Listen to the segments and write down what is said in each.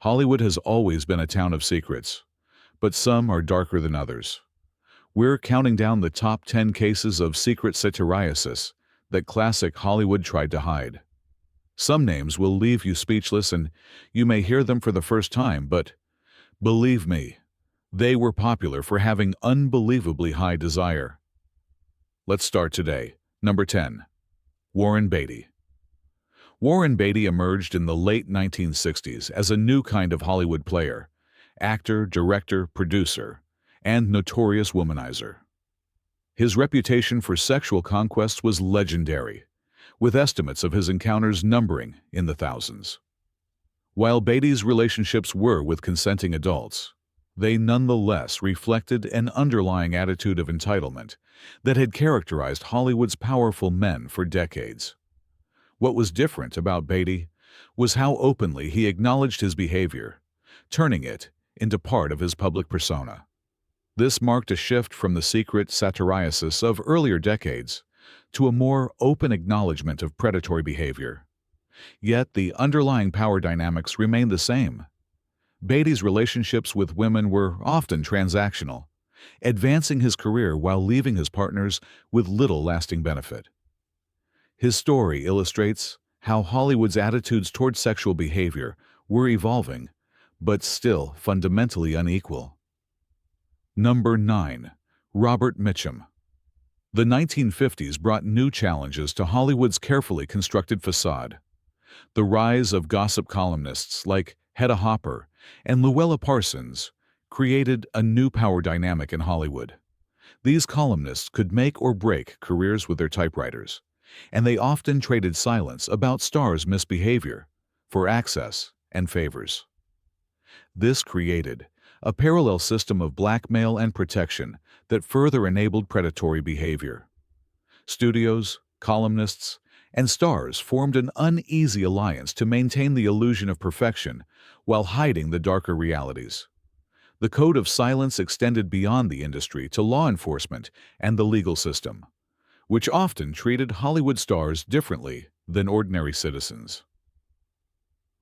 Hollywood has always been a town of secrets, but some are darker than others. We're counting down the top 10 cases of secret satyriasis that classic Hollywood tried to hide. Some names will leave you speechless and you may hear them for the first time, but believe me, they were popular for having unbelievably high desire. Let's start today. Number 10. Warren Beatty. Warren Beatty emerged in the late 1960s as a new kind of Hollywood player, actor, director, producer, and notorious womanizer. His reputation for sexual conquests was legendary, with estimates of his encounters numbering in the thousands. While Beatty's relationships were with consenting adults, they nonetheless reflected an underlying attitude of entitlement that had characterized Hollywood's powerful men for decades. What was different about Beatty was how openly he acknowledged his behavior, turning it into part of his public persona. This marked a shift from the secret satyriasis of earlier decades to a more open acknowledgement of predatory behavior. Yet the underlying power dynamics remained the same. Beatty's relationships with women were often transactional, advancing his career while leaving his partners with little lasting benefit. His story illustrates how Hollywood's attitudes toward sexual behavior were evolving, but still fundamentally unequal. Number 9. Robert Mitchum. The 1950s brought new challenges to Hollywood's carefully constructed facade. The rise of gossip columnists like Hedda Hopper and Luella Parsons created a new power dynamic in Hollywood. These columnists could make or break careers with their typewriters, and they often traded silence about stars' misbehavior for access and favors. This created a parallel system of blackmail and protection that further enabled predatory behavior. Studios, columnists, and stars formed an uneasy alliance to maintain the illusion of perfection while hiding the darker realities. The code of silence extended beyond the industry to law enforcement and the legal system, which often treated Hollywood stars differently than ordinary citizens.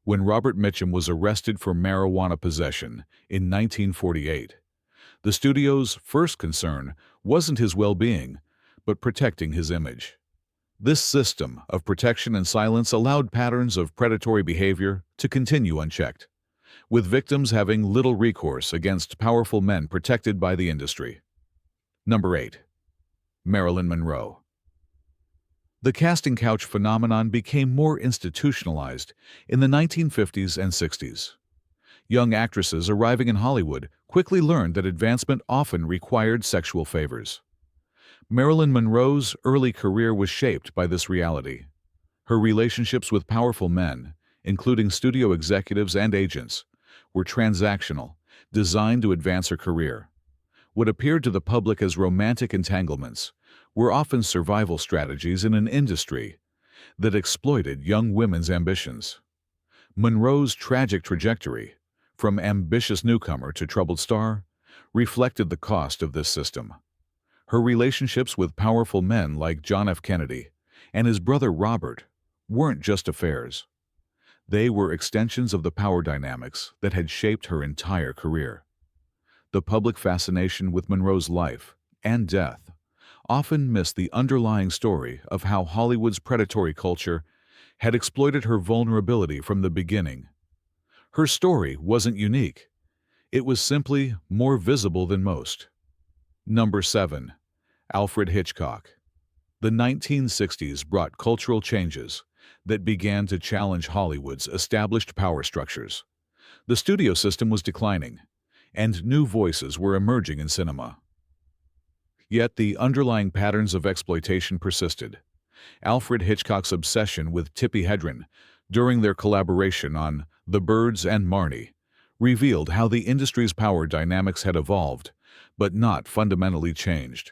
When Robert Mitchum was arrested for marijuana possession in 1948, the studio's first concern wasn't his well-being, but protecting his image. This system of protection and silence allowed patterns of predatory behavior to continue unchecked, with victims having little recourse against powerful men protected by the industry. Number 8. Marilyn Monroe. The casting couch phenomenon became more institutionalized in the 1950s and 60s. Young actresses arriving in Hollywood quickly learned that advancement often required sexual favors. Marilyn Monroe's early career was shaped by this reality. Her relationships with powerful men, including studio executives and agents, were transactional, designed to advance her career. What appeared to the public as romantic entanglements were often survival strategies in an industry that exploited young women's ambitions. Monroe's tragic trajectory, from ambitious newcomer to troubled star, reflected the cost of this system. Her relationships with powerful men like John F. Kennedy and his brother Robert weren't just affairs. They were extensions of the power dynamics that had shaped her entire career. The public fascination with Monroe's life and death often missed the underlying story of how Hollywood's predatory culture had exploited her vulnerability from the beginning. Her story wasn't unique. It was simply more visible than most. Number 7. Alfred Hitchcock. The 1960s brought cultural changes that began to challenge Hollywood's established power structures. The studio system was declining, and new voices were emerging in cinema. Yet the underlying patterns of exploitation persisted. Alfred Hitchcock's obsession with Tippi Hedren during their collaboration on The Birds and Marnie revealed how the industry's power dynamics had evolved, but not fundamentally changed.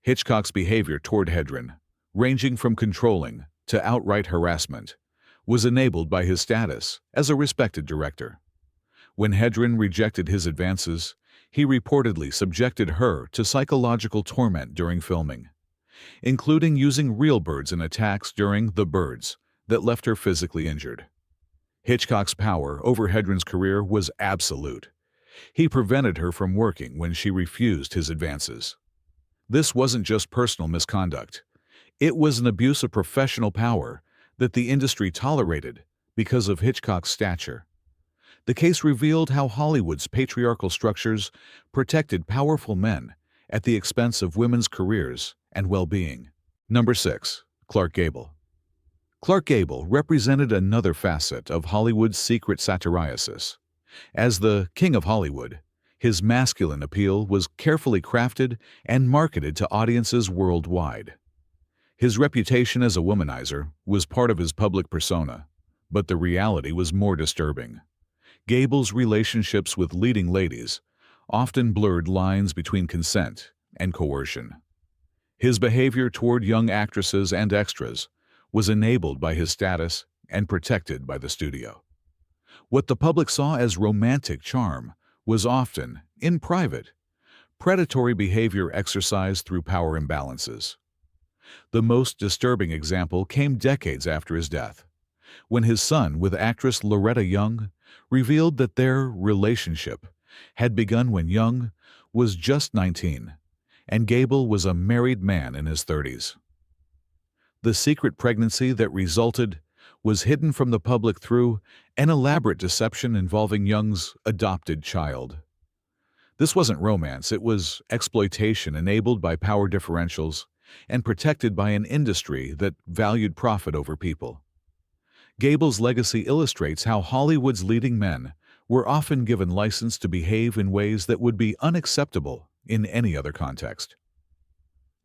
Hitchcock's behavior toward Hedren, ranging from controlling to outright harassment, was enabled by his status as a respected director. When Hedren rejected his advances, he reportedly subjected her to psychological torment during filming, including using real birds in attacks during The Birds that left her physically injured. Hitchcock's power over Hedren's career was absolute. He prevented her from working when she refused his advances. This wasn't just personal misconduct. It was an abuse of professional power that the industry tolerated because of Hitchcock's stature. The case revealed how Hollywood's patriarchal structures protected powerful men at the expense of women's careers and well-being. Number 6. Clark Gable. Clark Gable represented another facet of Hollywood's secret satyriasis. As the King of Hollywood, his masculine appeal was carefully crafted and marketed to audiences worldwide. His reputation as a womanizer was part of his public persona, but the reality was more disturbing. Gable's relationships with leading ladies often blurred lines between consent and coercion. His behavior toward young actresses and extras was enabled by his status and protected by the studio. What the public saw as romantic charm was often, in private, predatory behavior exercised through power imbalances. The most disturbing example came decades after his death, when his son with actress Loretta Young revealed that their relationship had begun when Young was just 19 and Gable was a married man in his 30s. The secret pregnancy that resulted was hidden from the public through an elaborate deception involving Young's adopted child. This wasn't romance, it was exploitation enabled by power differentials and protected by an industry that valued profit over people. Gable's legacy illustrates how Hollywood's leading men were often given license to behave in ways that would be unacceptable in any other context.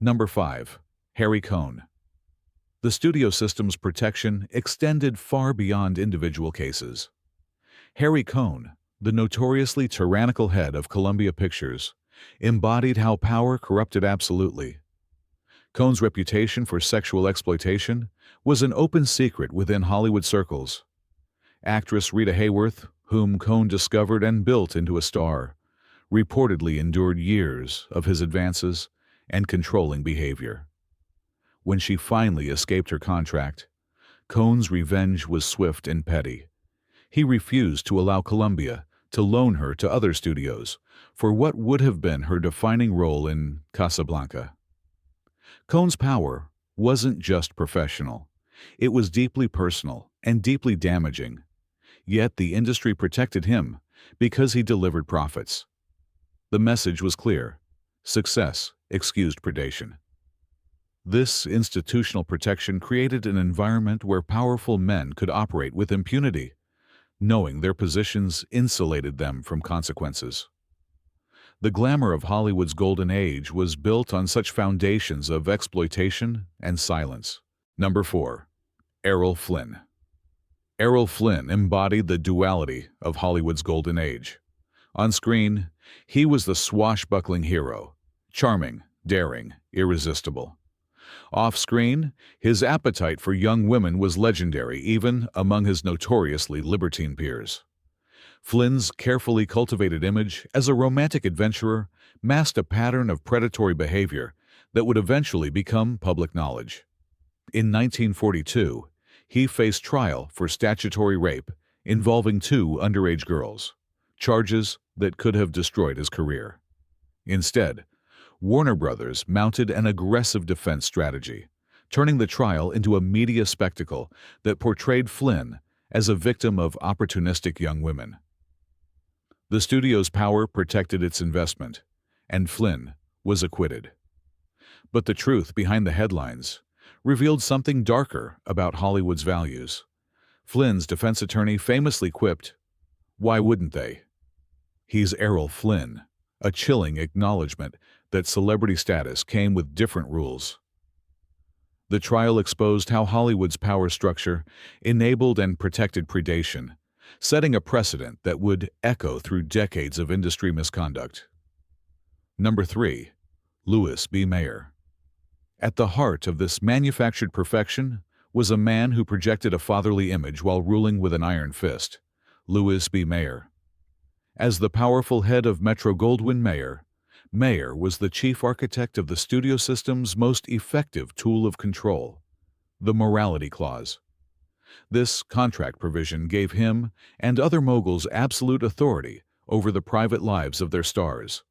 Number 5. Harry Cohn. The studio system's protection extended far beyond individual cases. Harry Cohn, the notoriously tyrannical head of Columbia Pictures, embodied how power corrupted absolutely. Cohn's reputation for sexual exploitation was an open secret within Hollywood circles. Actress Rita Hayworth, whom Cohn discovered and built into a star, reportedly endured years of his advances and controlling behavior. When she finally escaped her contract, Cohn's revenge was swift and petty. He refused to allow Columbia to loan her to other studios for what would have been her defining role in Casablanca. Cohn's power wasn't just professional. It was deeply personal and deeply damaging. Yet the industry protected him because he delivered profits. The message was clear: success excused predation. This institutional protection created an environment where powerful men could operate with impunity, knowing their positions insulated them from consequences. The glamour of Hollywood's golden age was built on such foundations of exploitation and silence. Number 4. Errol Flynn. Errol Flynn embodied the duality of Hollywood's golden age. On screen, he was the swashbuckling hero, charming, daring, irresistible. Off-screen, his appetite for young women was legendary, even among his notoriously libertine peers. Flynn's carefully cultivated image as a romantic adventurer masked a pattern of predatory behavior that would eventually become public knowledge. In 1942, he faced trial for statutory rape involving 2 underage girls, charges that could have destroyed his career. Instead, Warner Brothers mounted an aggressive defense strategy, turning the trial into a media spectacle that portrayed Flynn as a victim of opportunistic young women. The studio's power protected its investment, and Flynn was acquitted. But the truth behind the headlines revealed something darker about Hollywood's values. Flynn's defense attorney famously quipped, "Why wouldn't they?" He's Errol Flynn, a chilling acknowledgement that celebrity status came with different rules. The trial exposed how Hollywood's power structure enabled and protected predation, setting a precedent that would echo through decades of industry misconduct. Number 3. Louis B. Mayer. At the heart of this manufactured perfection was a man who projected a fatherly image while ruling with an iron fist, Louis B. Mayer. As the powerful head of Metro-Goldwyn-Mayer, Mayer was the chief architect of the studio system's most effective tool of control, the morality clause. This contract provision gave him and other moguls absolute authority over the private lives of their stars,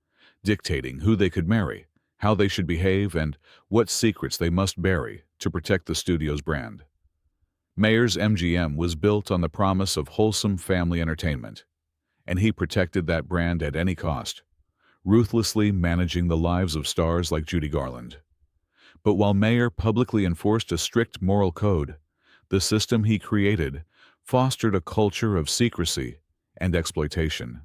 dictating who they could marry, how they should behave, and what secrets they must bury to protect the studio's brand. Mayer's MGM was built on the promise of wholesome family entertainment, and he protected that brand at any cost, ruthlessly managing the lives of stars like Judy Garland. But while Mayer publicly enforced a strict moral code, the system he created fostered a culture of secrecy and exploitation.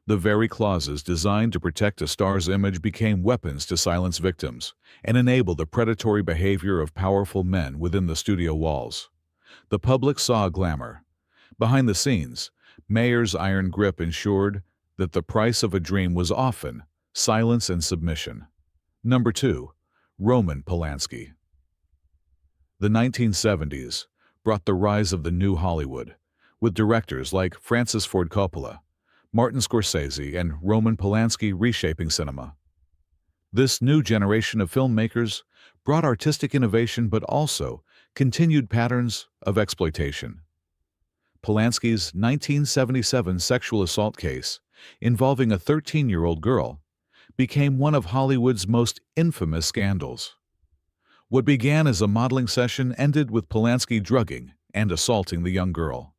The very clauses designed to protect a star's image became weapons to silence victims and enable the predatory behavior of powerful men within the studio walls. The public saw glamour. Behind the scenes, Mayer's iron grip ensured that the price of a dream was often silence and submission. Number 2. Roman Polanski. The 1970s brought the rise of the new Hollywood, with directors like Francis Ford Coppola, Martin Scorsese, and Roman Polanski reshaping cinema. This new generation of filmmakers brought artistic innovation but also continued patterns of exploitation. Polanski's 1977 sexual assault case involving a 13-year-old girl became one of Hollywood's most infamous scandals. What began as a modeling session ended with Polanski drugging and assaulting the young girl.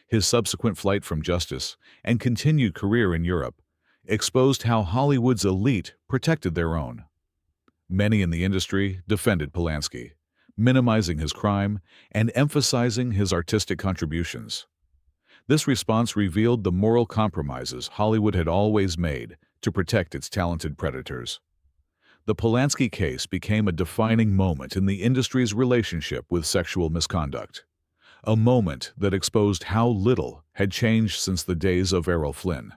His subsequent flight from justice and continued career in Europe exposed how Hollywood's elite protected their own. Many in the industry defended Polanski, minimizing his crime and emphasizing his artistic contributions. This response revealed the moral compromises Hollywood had always made to protect its talented predators. The Polanski case became a defining moment in the industry's relationship with sexual misconduct, a moment that exposed how little had changed since the days of Errol Flynn.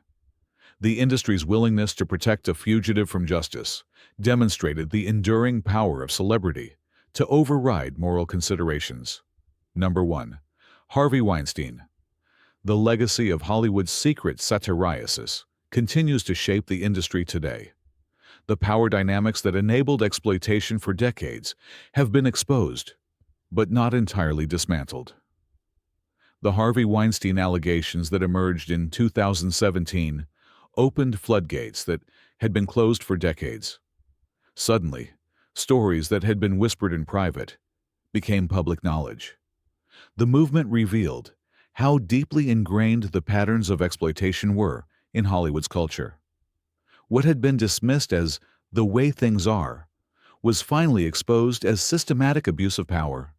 The industry's willingness to protect a fugitive from justice demonstrated the enduring power of celebrity to override moral considerations. Number 1. Harvey Weinstein. The legacy of Hollywood's secret satyriasis continues to shape the industry today. The power dynamics that enabled exploitation for decades have been exposed, but not entirely dismantled. The Harvey Weinstein allegations that emerged in 2017 opened floodgates that had been closed for decades. Suddenly, stories that had been whispered in private became public knowledge. The movement revealed how deeply ingrained the patterns of exploitation were in Hollywood's culture. What had been dismissed as the way things are was finally exposed as systematic abuse of power.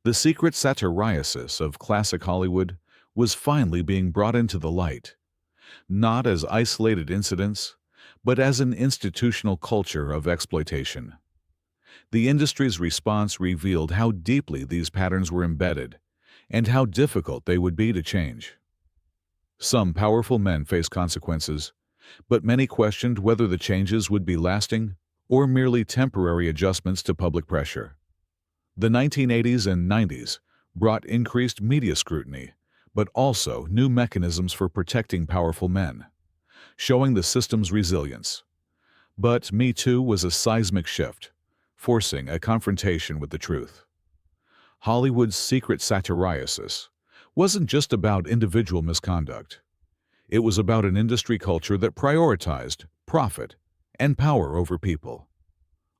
The secret satyriasis of classic Hollywood was finally being brought into the light, not as isolated incidents, but as an institutional culture of exploitation. The industry's response revealed how deeply these patterns were embedded and how difficult they would be to change. Some powerful men faced consequences, but many questioned whether the changes would be lasting or merely temporary adjustments to public pressure. The 1980s and 90s brought increased media scrutiny, but also new mechanisms for protecting powerful men, showing the system's resilience. But MeToo was a seismic shift, forcing a confrontation with the truth. Hollywood's secret satyriasis wasn't just about individual misconduct. It was about an industry culture that prioritized profit and power over people.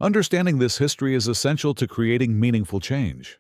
Understanding this history is essential to creating meaningful change.